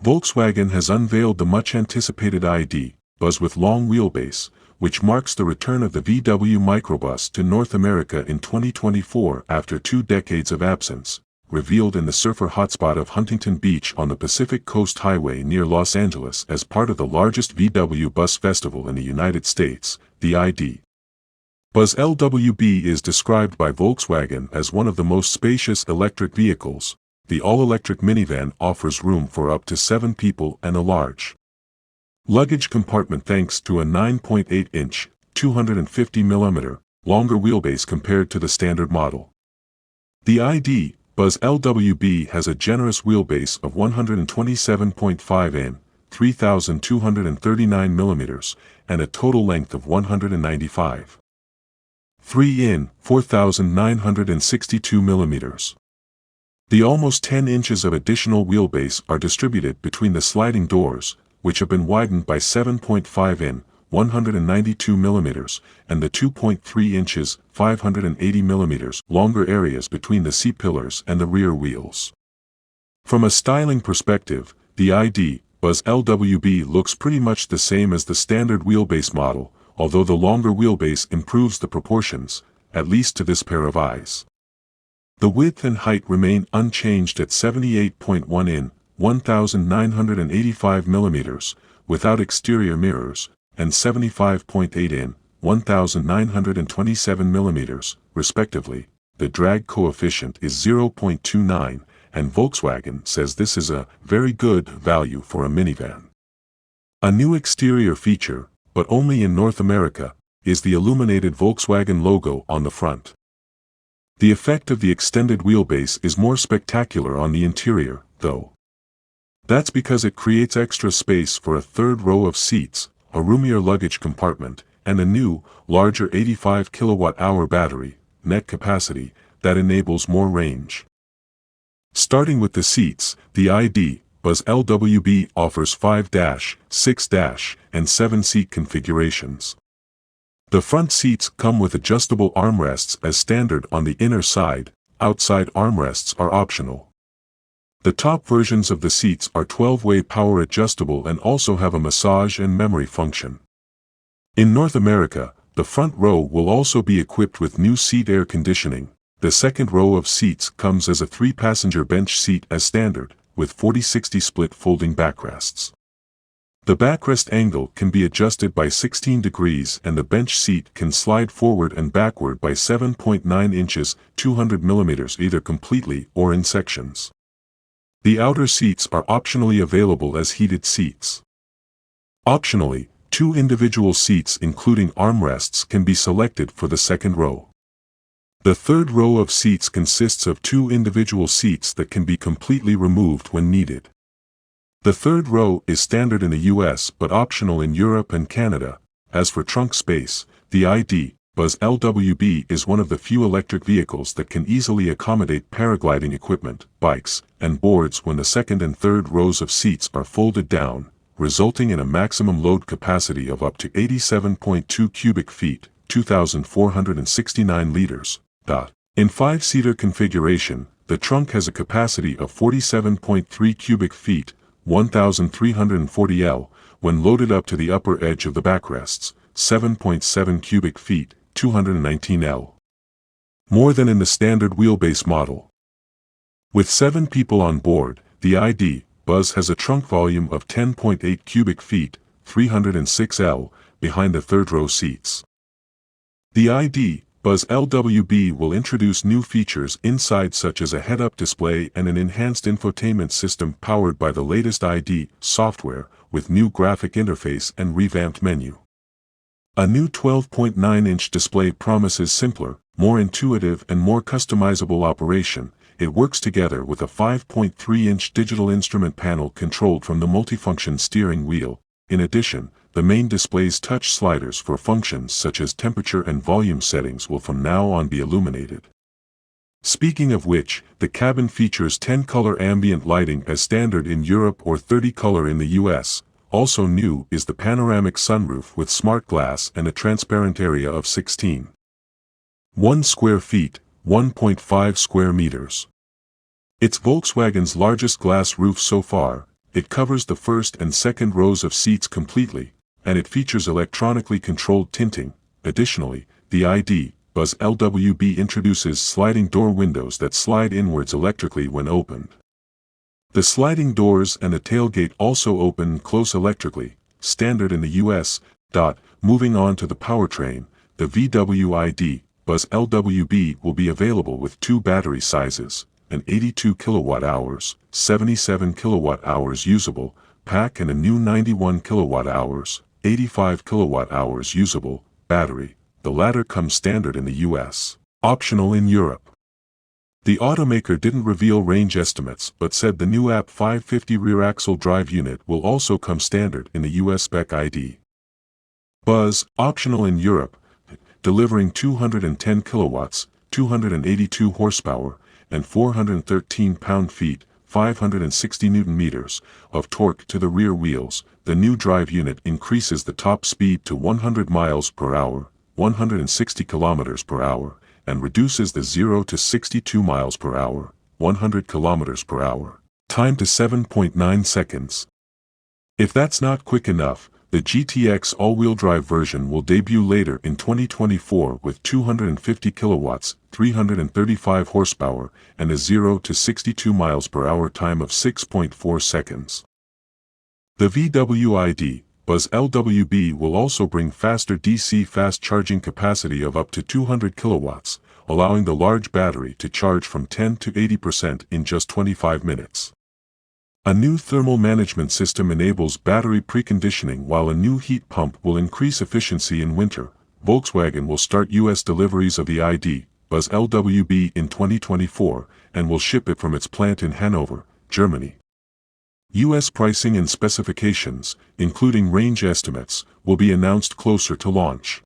Volkswagen has unveiled the much-anticipated ID.Buzz with long wheelbase, which marks the return of the VW Microbus to North America in 2024 after 2 decades of absence, revealed in the surfer hotspot of Huntington Beach on the Pacific Coast Highway near Los Angeles as part of the largest VW bus festival in the United States. The ID.Buzz LWB is described by Volkswagen as one of the most spacious electric vehicles. The all-electric minivan offers room for up to 7 people and a large luggage compartment thanks to a 9.8-inch, 250mm, longer wheelbase compared to the standard model. The ID.Buzz LWB has a generous wheelbase of 127.5 in, 3,239mm, and a total length of 195. 3 in, 4,962mm. The almost 10 inches of additional wheelbase are distributed between the sliding doors, which have been widened by 7.5 in, 192mm, and the 2.3 inches, 580mm, longer areas between the seat pillars and the rear wheels. From a styling perspective, the ID.Buzz LWB looks pretty much the same as the standard wheelbase model, although the longer wheelbase improves the proportions, at least to this pair of eyes. The width and height remain unchanged at 78.1 in, 1,985mm, without exterior mirrors, and 75.8 in, 1,927mm, respectively. The drag coefficient is 0.29, and Volkswagen says this is a very good value for a minivan. A new exterior feature, but only in North America, is the illuminated Volkswagen logo on the front. The effect of the extended wheelbase is more spectacular on the interior, though. That's because it creates extra space for a third row of seats, a roomier luggage compartment, and a new, larger 85 kWh battery, net capacity, that enables more range. Starting with the seats, the ID.Buzz LWB offers 5-, 6-, and 7-seat configurations. The front seats come with adjustable armrests as standard on the inner side. Outside armrests are optional. The top versions of the seats are 12-way power adjustable and also have a massage and memory function. In North America, the front row will also be equipped with new seat air conditioning. The second row of seats comes as a 3-passenger bench seat as standard, with 40-60 split folding backrests. The backrest angle can be adjusted by 16 degrees and the bench seat can slide forward and backward by 7.9 inches, 200mm either completely or in sections. The outer seats are optionally available as heated seats. Optionally, 2 individual seats including armrests can be selected for the second row. The third row of seats consists of 2 individual seats that can be completely removed when needed. The third row is standard in the US but optional in Europe and Canada. As for trunk space, the ID.Buzz LWB is one of the few electric vehicles that can easily accommodate paragliding equipment, bikes, and boards when the second and third rows of seats are folded down, resulting in a maximum load capacity of up to 87.2 cubic feet, 2,469 liters. In 5-seater configuration, the trunk has a capacity of 47.3 cubic feet, 1,340 L, when loaded up to the upper edge of the backrests, 7.7 cubic feet, 219 L. More than in the standard wheelbase model. With 7 people on board, the ID.Buzz has a trunk volume of 10.8 cubic feet, 306 L, behind the third row seats. The ID.Buzz LWB will introduce new features inside such as a head-up display and an enhanced infotainment system powered by the latest ID software, with new graphic interface and revamped menu. A new 12.9-inch display promises simpler, more intuitive and more customizable operation. It works together with a 5.3-inch digital instrument panel controlled from the multifunction steering wheel. In addition, the main display's touch sliders for functions such as temperature and volume settings will from now on be illuminated. Speaking of which, the cabin features 10-color ambient lighting as standard in Europe or 30-color in the US. Also new is the panoramic sunroof with smart glass and a transparent area of 16.1 square feet, 1.5 square meters. It's Volkswagen's largest glass roof so far, It covers the first and second rows of seats completely, and it features electronically controlled tinting. Additionally, the ID.Buzz LWB introduces sliding door windows that slide inwards electrically when opened. The sliding doors and the tailgate also open and close electrically, standard in the US. Moving on to the powertrain, the VW ID.Buzz LWB will be available with two battery sizes, an 82 kWh, 77 kWh usable pack and a new 91 kWh, 85 kWh usable battery. The latter comes standard in the US, optional in Europe. The automaker didn't reveal range estimates but said the new AP 550 rear-axle drive unit will also come standard in the US spec ID.Buzz, optional in Europe, delivering 210 kilowatts, 282 horsepower, and 413 pound-feet, 560 Newton-meters, of torque to the rear wheels. The new drive unit increases the top speed to 100 miles per hour, 160 kilometers per hour, and reduces the 0 to 62 miles per hour, 100 kilometers per hour, time to 7.9 seconds. If that's not quick enough, the GTX all-wheel drive version will debut later in 2024 with 250 kilowatts, 335 horsepower, and a 0 to 62 miles per hour time of 6.4 seconds. The VW ID.Buzz LWB will also bring faster DC fast charging capacity of up to 200 kilowatts, allowing the large battery to charge from 10 to 80% in just 25 minutes. A new thermal management system enables battery preconditioning, while a new heat pump will increase efficiency in winter. Volkswagen will start U.S. deliveries of the ID.Buzz LWB in 2024 and will ship it from its plant in Hanover, Germany. U.S. pricing and specifications, including range estimates, will be announced closer to launch.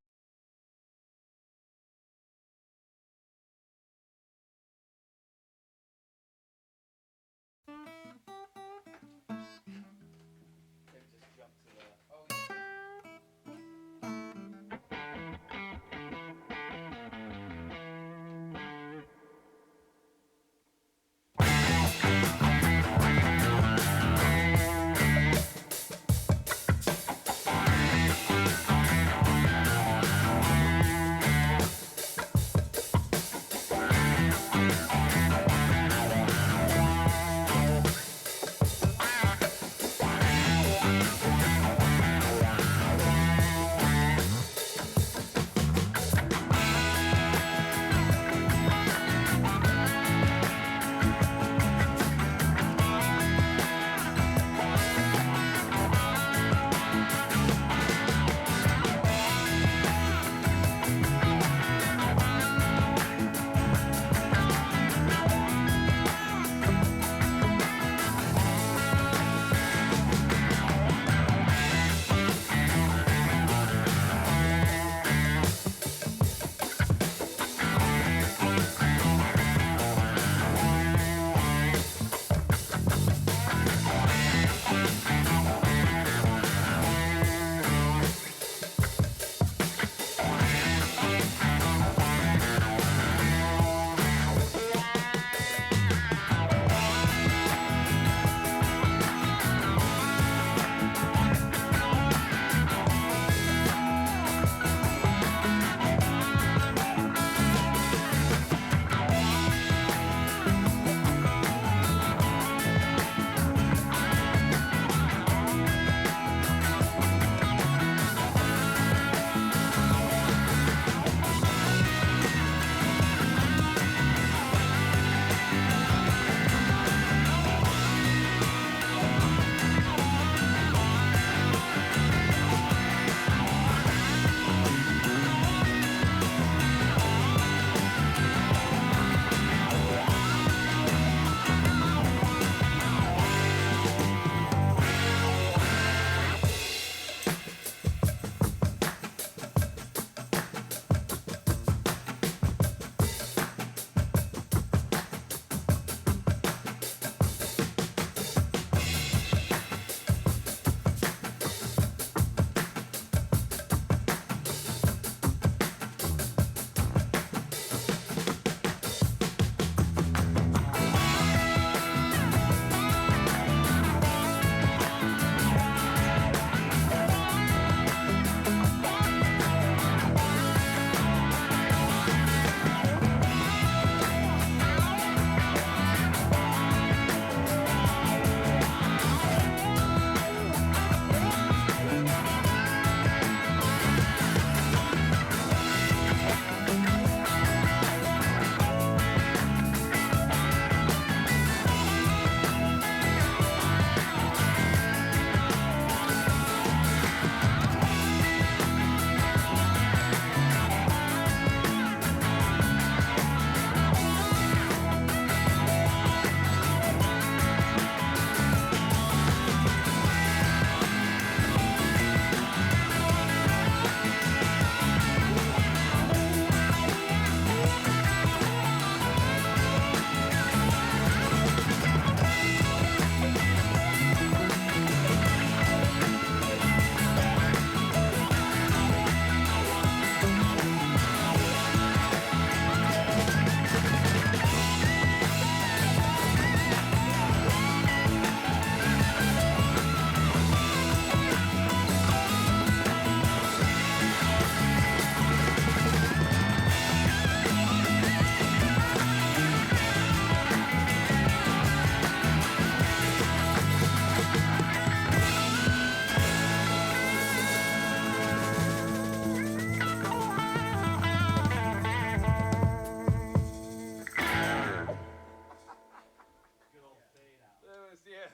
Yeah.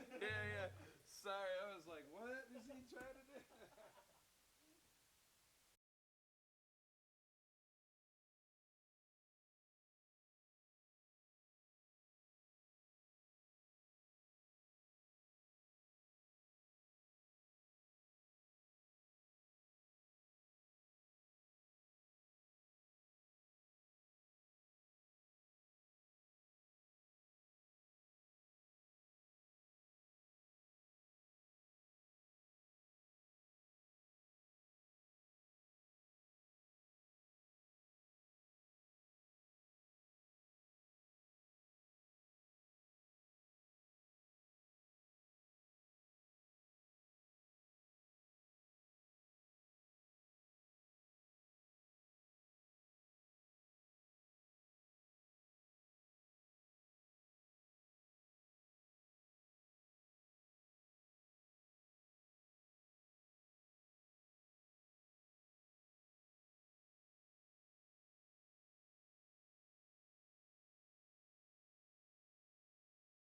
Sorry, I was like, what?